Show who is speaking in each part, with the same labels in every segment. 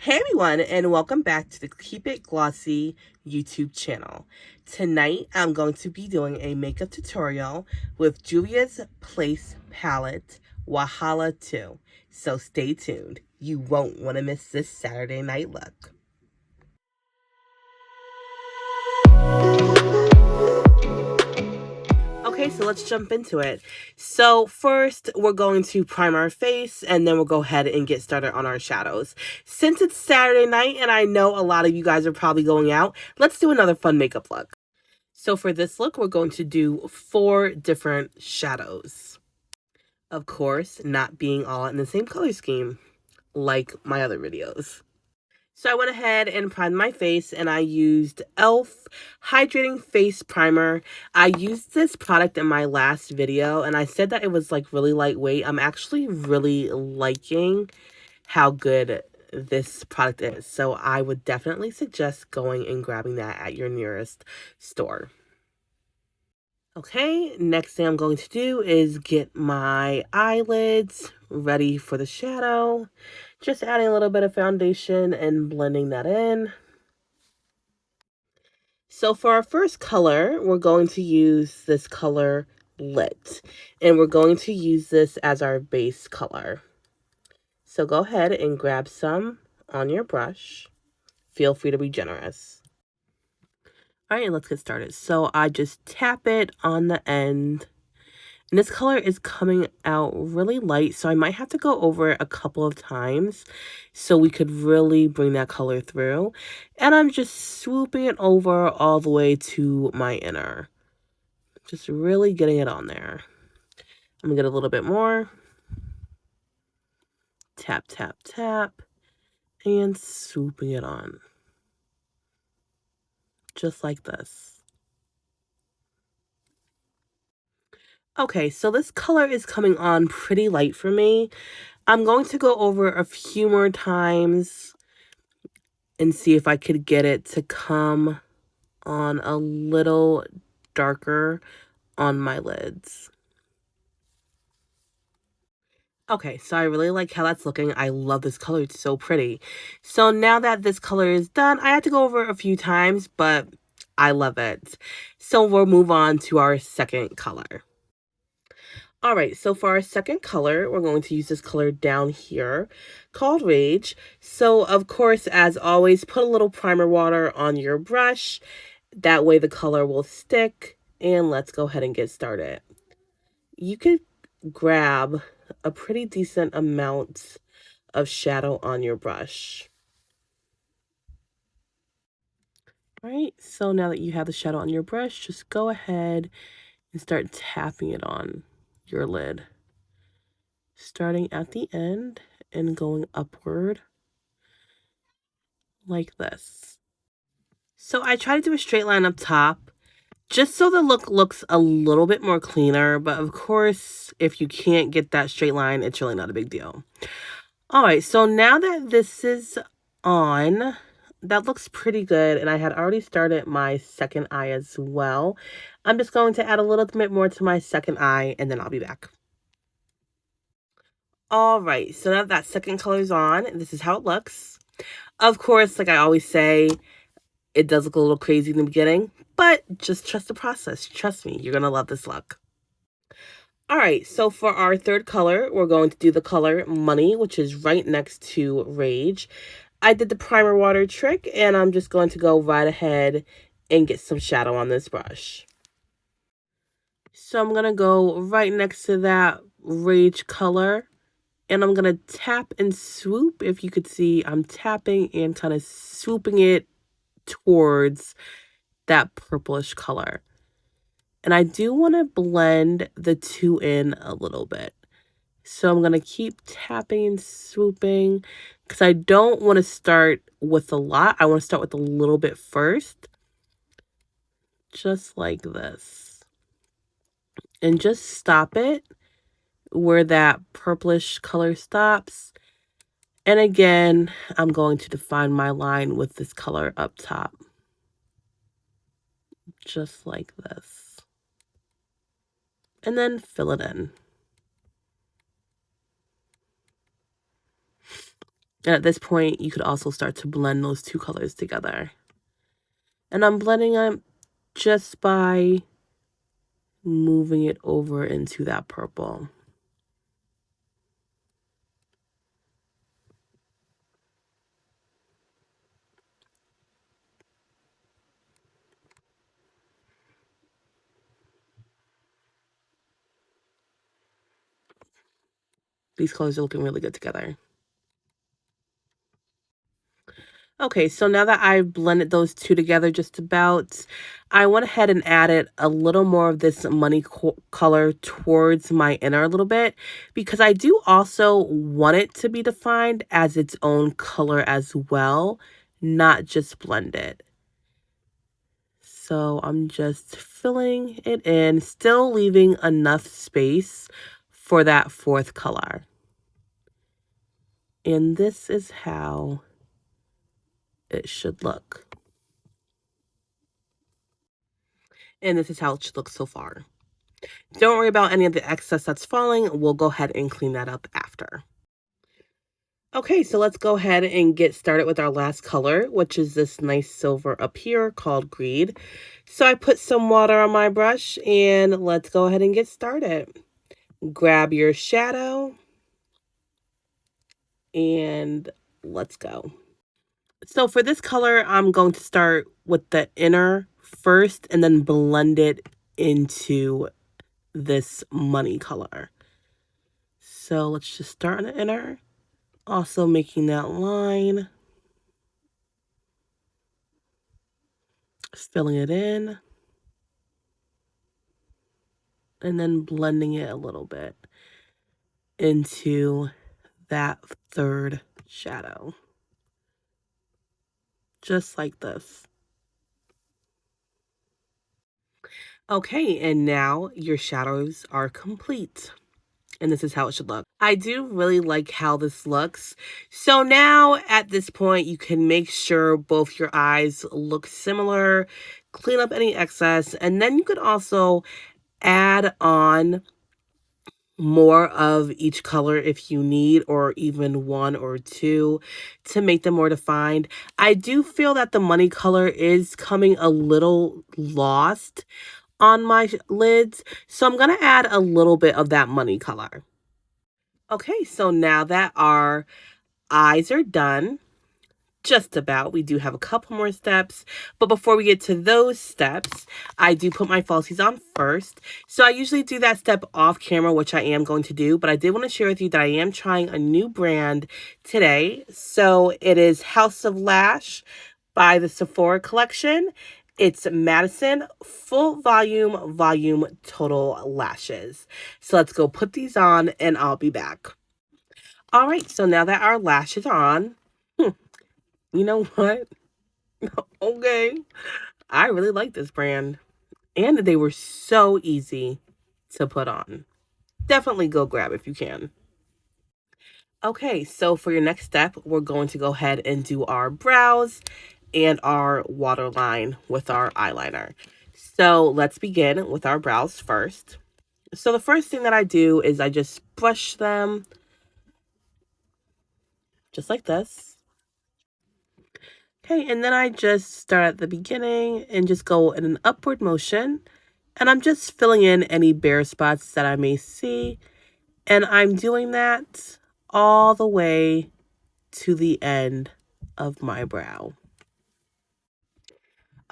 Speaker 1: Hey everyone, and welcome back to the Keep It Glossy YouTube channel. Tonight, I'm going to be doing a makeup tutorial with Juvia's Place palette, Wahala 2. So stay tuned. You won't want to miss this Saturday night look. Okay, so let's jump into it. So first, we're going to prime our face, and then we'll go ahead and get started on our shadows. Since it's Saturday night, and I know a lot of you guys are probably going out, let's do another fun makeup look. So for this look, we're going to do 4 different shadows. Of course, not being all in the same color scheme, like my other videos. So I went ahead and primed my face, and I used e.l.f. Hydrating Face Primer. I used this product in my last video, and I said that it was like really lightweight. I'm actually really liking how good this product is. So I would definitely suggest going and grabbing that at your nearest store. Okay, next thing I'm going to do is get my eyelids ready for the shadow. Just adding a little bit of foundation and blending that in. So for our first color, we're going to use this color Lit. And we're going to use this as our base color. So go ahead and grab some on your brush. Feel free to be generous. All right, let's get started. So I just tap it on the end. And this color is coming out really light, so I might have to go over it a couple of times so we could really bring that color through. And I'm just swooping it over all the way to my inner. Just really getting it on there. I'm going to get a little bit more. Tap, tap, tap. And swooping it on. Just like this. Okay, so this color is coming on pretty light for me. I'm going to go over a few more times and see if I could get it to come on a little darker on my lids. Okay, so I really like how that's looking. I love this color. It's so pretty. So now that this color is done, I had to go over it a few times, but I love it. So we'll move on to our second color. All right, so for our second color, we're going to use this color down here called Rage. So, of course, as always, put a little primer water on your brush. That way the color will stick. And let's go ahead and get started. You could grab a pretty decent amount of shadow on your brush. All right, so now that you have the shadow on your brush, just go ahead and start tapping it on your lid. Starting at the end and going upward like this. So I try to do a straight line up top just so the look looks a little bit more cleaner. But of course, if you can't get that straight line, it's really not a big deal. All right, so now that this is on, that looks pretty good. And I had already started my second eye as well. I'm just going to add a little bit more to my second eye and then I'll be back. All right, so now that second color is on, this is how it looks. Of course, like I always say, it does look a little crazy in the beginning, but just trust the process. Trust me, you're going to love this look. All right, so for our third color, we're going to do the color Money, which is right next to Rage. I did the primer water trick, and I'm just going to go right ahead and get some shadow on this brush. So I'm going to go right next to that Rage color, and I'm going to tap and swoop. If you could see, I'm tapping and kind of swooping it towards that purplish color. And I do want to blend the two in a little bit. So I'm going to keep tapping and swooping because I don't want to start with a lot. I want to start with a little bit first. Just like this. And just stop it where that purplish color stops. And again, I'm going to define my line with this color up top. Just like this. And then fill it in. And at this point, you could also start to blend those two colors together. And I'm blending them just by moving it over into that purple. These colors are looking really good together. Okay, so now that I've blended those two together just about, I went ahead and added a little more of this money color towards my inner a little bit because I do also want it to be defined as its own color as well, not just blended. So I'm just filling it in, still leaving enough space for that fourth color. And this is how it should look. And this is how it should look so far. Don't worry about any of the excess that's falling. We'll go ahead and clean that up after. Okay, so let's go ahead and get started with our last color, which is this nice silver up here called Greed. So I put some water on my brush and let's go ahead and get started. Grab your shadow and let's go. So for this color, I'm going to start with the inner first and then blend it into this money color. So let's just start on the inner, also making that line, filling it in, and then blending it a little bit into that third shadow, just like this. Okay, and now your shadows are complete. And this is how it should look. I do really like how this looks. So now at this point, you can make sure both your eyes look similar, clean up any excess, and then you could also add on more of each color if you need, or even one or two to make them more defined. I do feel that the money color is coming a little lost on my lids, so I'm going to add a little bit of that money color. Okay, so now that our eyes are done, just about, we do have a couple more steps, but before we get to those steps, I do put my falsies on first. So I usually do that step off camera, which I am going to do, but I did want to share with you that I am trying a new brand today. So it is House of Lash by the Sephora collection. It's Madison Full Volume Total Lashes. So let's go put these on and I'll be back. All right, so now that our lashes are on, you know what? Okay. I really like this brand. And they were so easy to put on. Definitely go grab if you can. Okay, so for your next step, we're going to go ahead and do our brows and our waterline with our eyeliner. So let's begin with our brows first. So the first thing that I do is I just brush them just like this. Okay, and then I just start at the beginning and just go in an upward motion. And I'm just filling in any bare spots that I may see. And I'm doing that all the way to the end of my brow.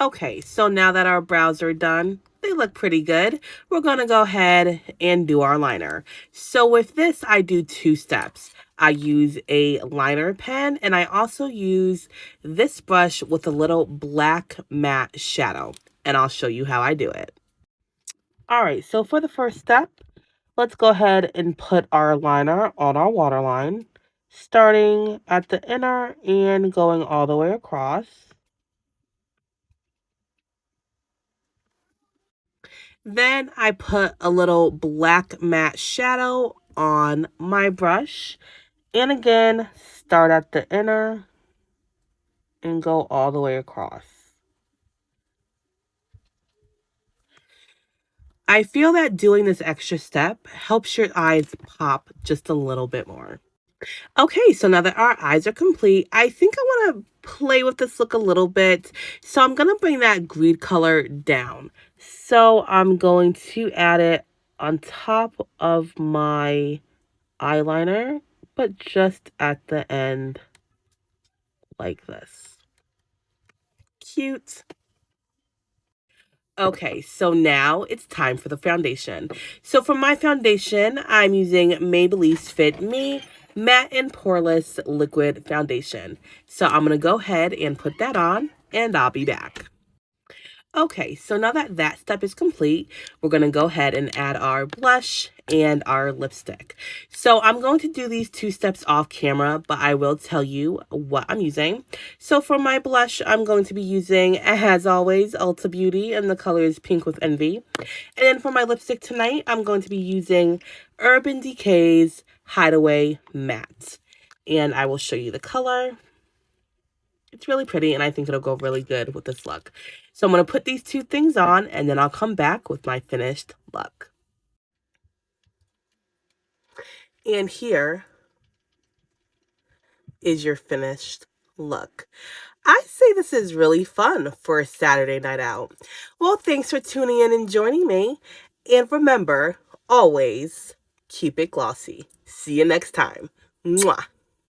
Speaker 1: Okay, so now that our brows are done, they look pretty good. We're going to go ahead and do our liner. So with this, I do two steps. I use a liner pen and I also use this brush with a little black matte shadow. And I'll show you how I do it. All right, so for the first step, let's go ahead and put our liner on our waterline, starting at the inner and going all the way across. Then I put a little black matte shadow on my brush. And again, start at the inner and go all the way across. I feel that doing this extra step helps your eyes pop just a little bit more. Okay, so now that our eyes are complete, I think I want to play with this look a little bit. So I'm going to bring that green color down. So I'm going to add it on top of my eyeliner, but just at the end like this. Cute. Okay, so now it's time for the foundation. So for my foundation, I'm using Maybelline's Fit Me Matte and Poreless Liquid Foundation. So I'm going to go ahead and put that on, and I'll be back. Okay, so now that that step is complete, we're going to go ahead and add our blush and our lipstick. So I'm going to do these two steps off camera, but I will tell you what I'm using. So for my blush, I'm going to be using, as always, Ulta Beauty, and the color is Pink with Envy. And then for my lipstick tonight, I'm going to be using Urban Decay's Hideaway Matte. And I will show you the color. It's really pretty, and I think it'll go really good with this look. So I'm going to put these two things on, and then I'll come back with my finished look. And here is your finished look. I say this is really fun for a Saturday night out. Well, thanks for tuning in and joining me. And remember, always keep it glossy. See you next time. Mwah.